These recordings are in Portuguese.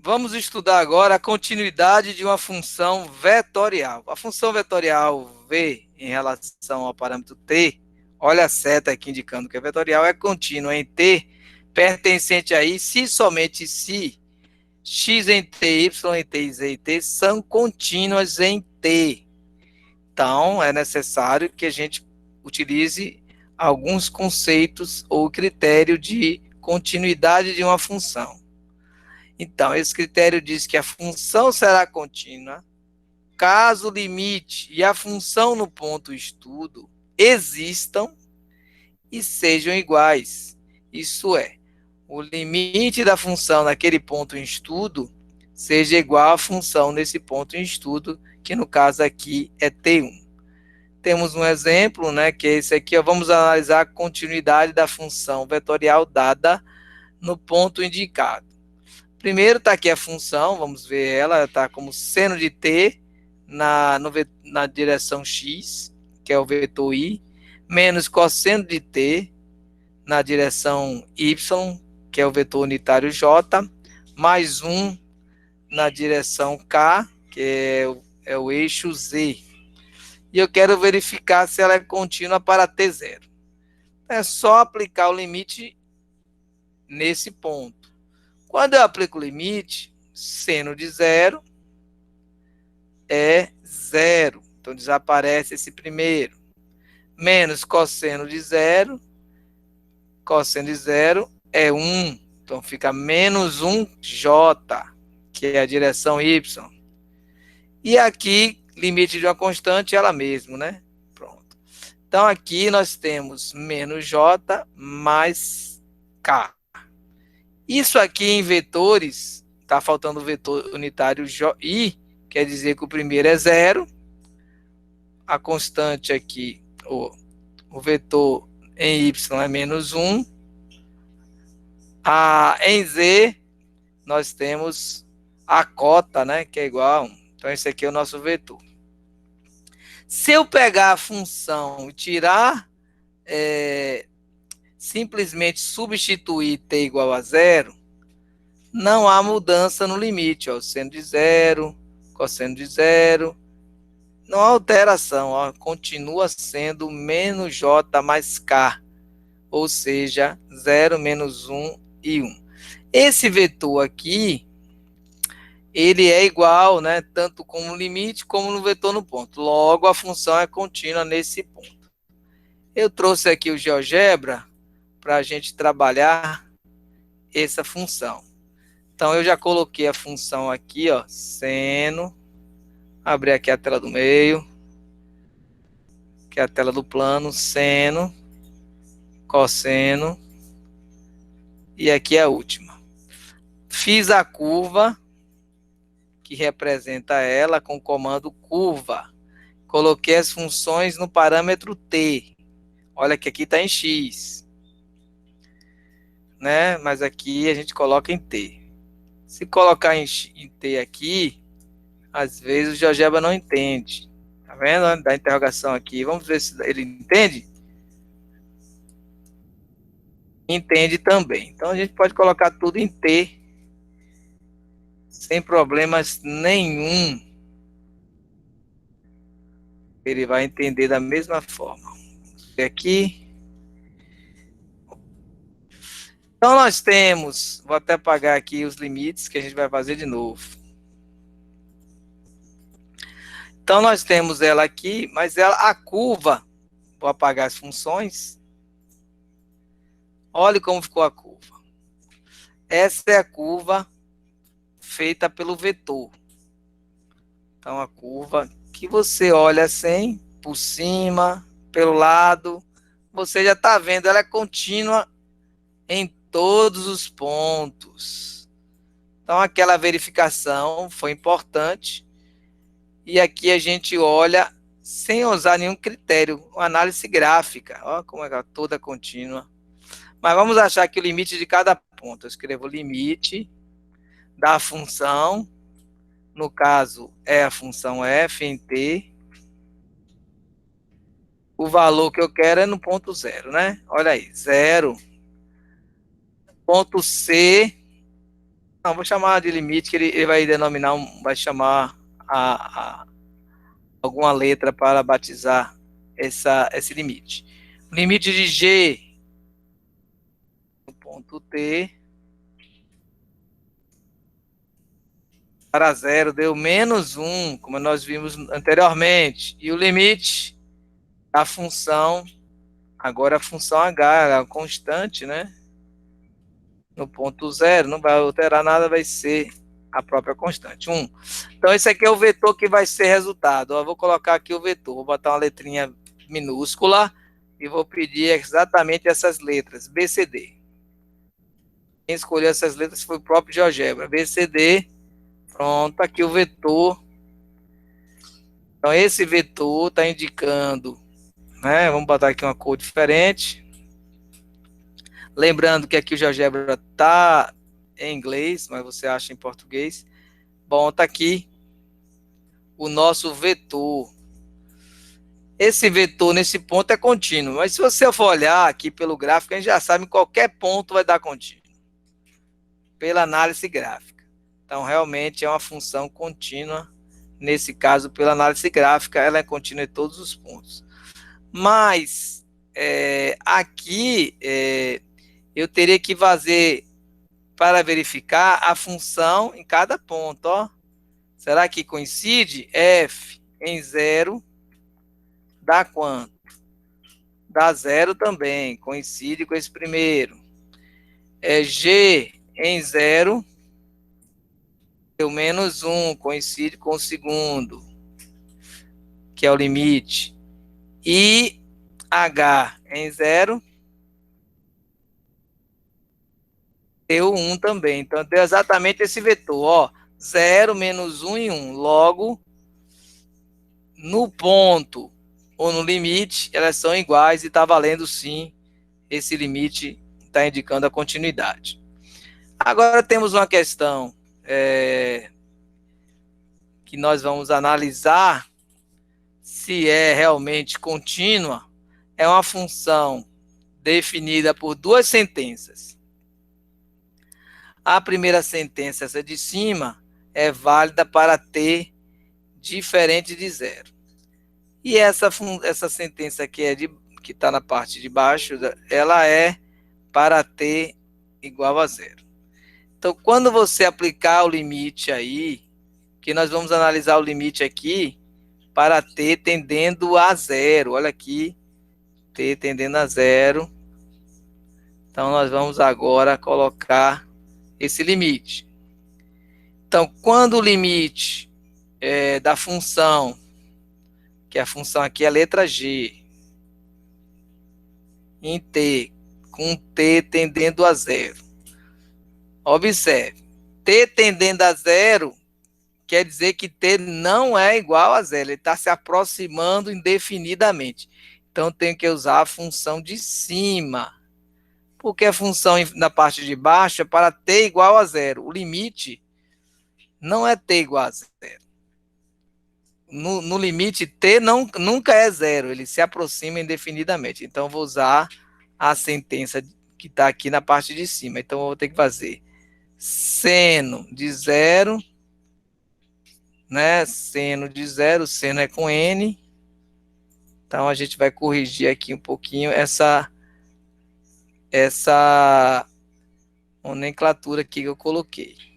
Vamos estudar agora a continuidade de uma função vetorial. A função vetorial V em relação ao parâmetro T, olha a seta aqui indicando que a vetorial é contínua em T, pertencente a I, se somente se x em T, y em T e z em T são contínuas em T. Então, é necessário que a gente utilize alguns conceitos ou critério de continuidade de uma função. Então, esse critério diz que a função será contínua caso o limite e a função no ponto estudo existam e sejam iguais. Isso é, o limite da função naquele ponto em estudo seja igual à função nesse ponto em estudo, que no caso aqui é T1. Temos um exemplo, né, que é esse aqui, ó, vamos analisar a continuidade da função vetorial dada no ponto indicado. Primeiro está aqui a função, vamos ver ela, está como seno de t na direção x, que é o vetor i, menos cosseno de t na direção y, que é o vetor unitário j, mais 1 na direção k, que é o eixo z. E eu quero verificar se ela é contínua para t0. É só aplicar o limite nesse ponto. Quando eu aplico o limite, seno de zero é zero. Então, desaparece esse primeiro. Menos cosseno de zero é 1. Então, fica menos 1j, que é a direção y. E aqui, limite de uma constante, ela mesma, né? Pronto. Então, aqui nós temos menos j mais k. Isso aqui em vetores, está faltando o vetor unitário i, quer dizer que o primeiro é zero, a constante aqui, o vetor em y é menos 1, em z nós temos a cota, né, que é igual a 1. Então esse aqui é o nosso vetor. Se eu pegar a função e tirar, simplesmente substituir t igual a zero, não há mudança no limite, ó, seno de zero, cosseno de zero, não há alteração, ó, continua sendo menos j mais k, ou seja, 0, menos 1 e 1. Esse vetor aqui, ele é igual, né, tanto como no limite como no vetor no ponto. Logo, a função é contínua nesse ponto. Eu trouxe aqui o GeoGebra para a gente trabalhar essa função. Então, eu já coloquei a função aqui, ó, seno, abrir aqui a tela do meio, que é a tela do plano, seno, cosseno, e aqui é a última. Fiz a curva, que representa ela com o comando curva. Coloquei as funções no parâmetro t. Olha que aqui está em x, né? Mas aqui a gente coloca em t. Se colocar em t aqui, às vezes o GeoGebra não entende. Tá vendo? Da interrogação aqui. Vamos ver se ele entende. Entende também. Então a gente pode colocar tudo em t, sem problemas nenhum. Ele vai entender da mesma forma. Vamos ver aqui. Então nós temos, vou até apagar aqui os limites que a gente vai fazer de novo. Então nós temos ela aqui, mas a curva, vou apagar as funções. Olha como ficou a curva. Essa é a curva feita pelo vetor. Então a curva que você olha assim, por cima, pelo lado, você já está vendo, ela é contínua em todos os pontos. Então aquela verificação foi importante. E aqui a gente olha sem usar nenhum critério, uma análise gráfica. Olha como é toda contínua. Mas vamos achar que o limite de cada ponto. Eu escrevo o limite da função, no caso é a função f em t. O valor que eu quero é no ponto zero, né? Olha aí, zero. Ponto C Não, vou chamar de limite, que ele vai denominar, vai chamar alguma letra para batizar esse limite. O limite de G no ponto T para zero deu menos 1, como nós vimos anteriormente. E o limite da função, agora a função H, a constante, né? No ponto zero, não vai alterar nada, vai ser a própria constante, 1. Então, esse aqui é o vetor que vai ser resultado. Eu vou colocar aqui o vetor, vou botar uma letrinha minúscula e vou pedir exatamente essas letras, BCD. Quem escolheu essas letras foi o próprio GeoGebra. BCD, pronto, aqui o vetor. Então, esse vetor está indicando, né? Vamos botar aqui uma cor diferente. Lembrando que aqui o GeoGebra está em inglês, mas você acha em português. Bom, está aqui o nosso vetor. Esse vetor nesse ponto é contínuo, mas se você for olhar aqui pelo gráfico, a gente já sabe que qualquer ponto vai dar contínuo, pela análise gráfica. Então, realmente é uma função contínua. Nesse caso, pela análise gráfica, ela é contínua em todos os pontos. Mas, aqui, eu teria que fazer, para verificar, a função em cada ponto. Ó. Será que coincide? F em 0 dá quanto? Dá 0 também, coincide com esse primeiro. G em 0 deu menos 1, coincide com o segundo, que é o limite. E H em 0 deu 1 também. Então, deu exatamente esse vetor, ó. 0, menos 1 e 1. Logo, no ponto ou no limite, elas são iguais e está valendo sim, esse limite está indicando a continuidade. Agora temos uma questão que nós vamos analisar se é realmente contínua. É uma função definida por duas sentenças. A primeira sentença, essa de cima, é válida para t diferente de zero. E essa sentença aqui que está na parte de baixo, ela é para t igual a zero. Então, quando você aplicar o limite aí, que nós vamos analisar o limite aqui para t tendendo a zero. Olha aqui, t tendendo a zero. Então, nós vamos agora colocar esse limite. Então, quando o limite da função, que a função aqui é a letra G, em t, com t tendendo a zero. Observe, t tendendo a zero quer dizer que t não é igual a zero, ele está se aproximando indefinidamente. Então, tenho que usar a função de cima, porque a função na parte de baixo é para t igual a zero. O limite não é t igual a zero. No limite, t nunca é zero, ele se aproxima indefinidamente. Então, vou usar a sentença que está aqui na parte de cima. Então, eu vou ter que fazer seno de zero, né? Seno de zero, seno é com n. Então, a gente vai corrigir aqui um pouquinho essa nomenclatura aqui que eu coloquei.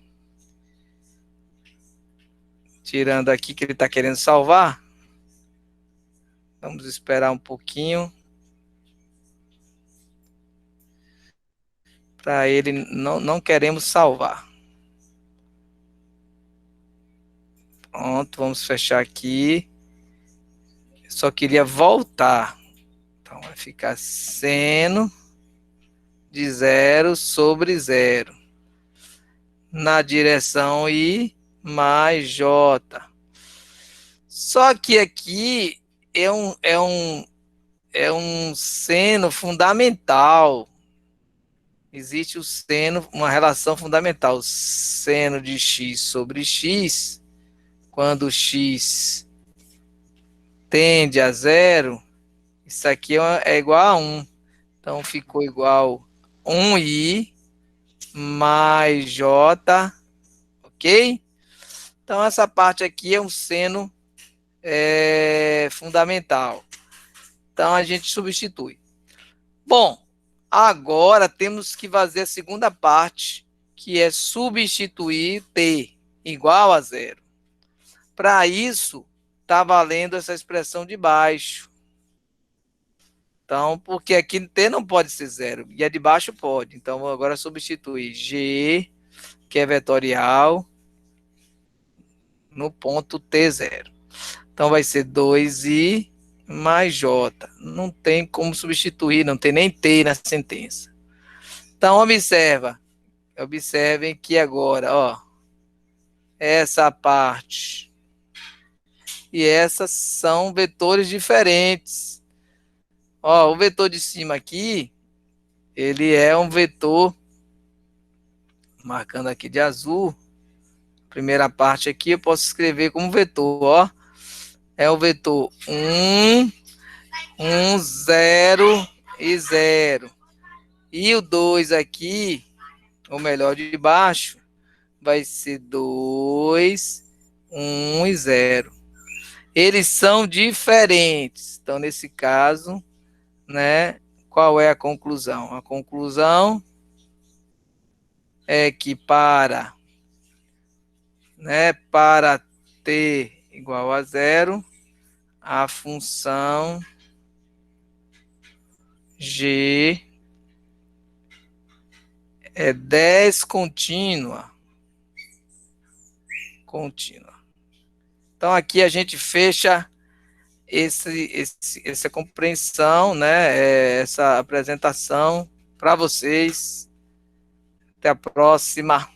Tirando aqui que ele está querendo salvar. Vamos esperar um pouquinho. Para ele, não queremos salvar. Pronto, vamos fechar aqui. Só queria voltar. Então, vai ficar seno de zero sobre zero. Na direção I mais J. Só que aqui é um seno fundamental. Existe o seno, uma relação fundamental. Seno de x sobre x, quando x tende a zero, isso aqui é igual a 1. Então, ficou igual 1i mais j ok? Então, essa parte aqui é um seno fundamental. Então, a gente substitui. Bom, agora temos que fazer a segunda parte, que é substituir t igual a zero. Para isso, está valendo essa expressão de baixo. Então, porque aqui t não pode ser zero, e a de baixo pode. Então, agora substituir g, que é vetorial, no ponto t0. Então, vai ser 2i mais j. Não tem como substituir, não tem nem t na sentença. Então, observem que agora, ó, essa parte e essas são vetores diferentes. Ó, o vetor de cima aqui, ele é um vetor, marcando aqui de azul, primeira parte aqui eu posso escrever como vetor, ó, é o vetor 1, 1, 0 e 0. E o 2 aqui, ou melhor, de baixo, vai ser 2, 1 e 0. Eles são diferentes. Então, nesse caso, né, qual é a conclusão? A conclusão é que para t igual a zero, a função g é descontínua. Contínua. Então, aqui a gente fecha essa compreensão, né, essa apresentação para vocês. Até a próxima.